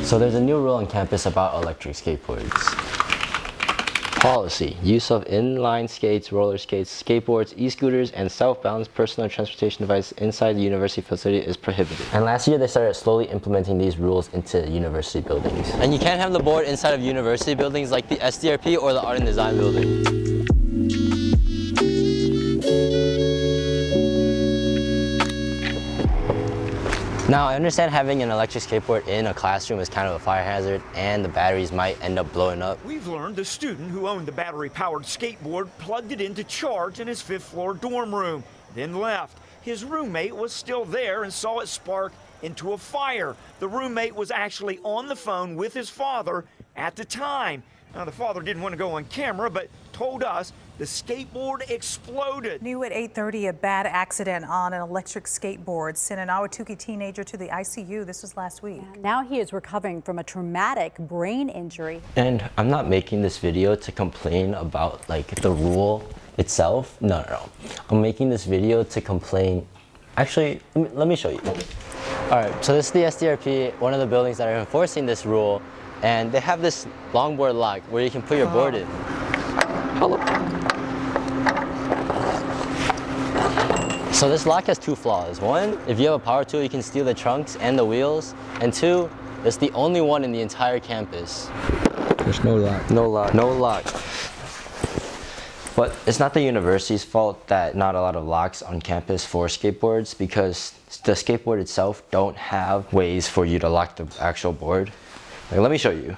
So there's a new rule on campus about electric skateboards. Policy: use of inline skates, roller skates, skateboards, e-scooters, and self-balanced personal transportation devices inside the university facility is prohibited. And last year they started slowly implementing these rules into university buildings. And you can't have the board inside of university buildings like the SDRP or the Art and Design building. Now, I understand having an electric skateboard in a classroom is kind of a fire hazard and the batteries might end up blowing up. We've learned the student who owned the battery-powered skateboard plugged it in to charge in his 5th floor dorm room, then left. His roommate was still there and saw it spark into a fire. The roommate was actually on the phone with his father at the time. Now, the father didn't want to go on camera, but told us the skateboard exploded. New at 8:30, a bad accident on an electric skateboard sent an Uiuc teenager to the ICU. This was last week. Now he is recovering from a traumatic brain injury. And I'm not making this video to complain about like the rule itself. No. I'm making this video to complain. Actually, let me show you. All right, so this is the SDRP, one of the buildings that are enforcing this rule. And they have this longboard lock where you can put your board in. Hello. So this lock has two flaws. One, if you have a power tool, you can steal the trunks and the wheels. And two, it's the only one in the entire campus. There's no lock. No lock. No lock. But it's not the university's fault that not a lot of locks on campus for skateboards, because the skateboard itself don't have ways for you to lock the actual board. Like, let me show you.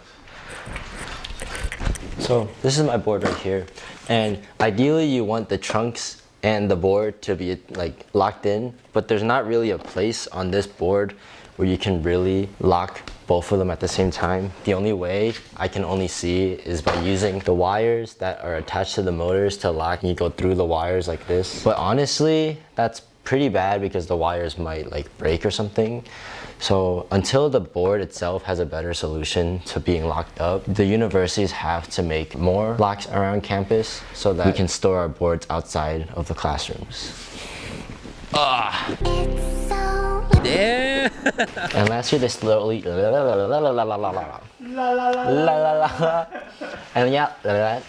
So this is my board right here, and ideally you want the trunks and the board to be like locked in, but there's not really a place on this board where you can really lock both of them at the same time. The only way I can only see is by using the wires that are attached to the motors to lock. You go through the wires like this, but honestly that's pretty bad because the wires might like break or something. So until the board itself has a better solution to being locked up, the universities have to make more locks around campus so that we can store our boards outside of the classrooms. Yeah. And last year they slowly and yeah.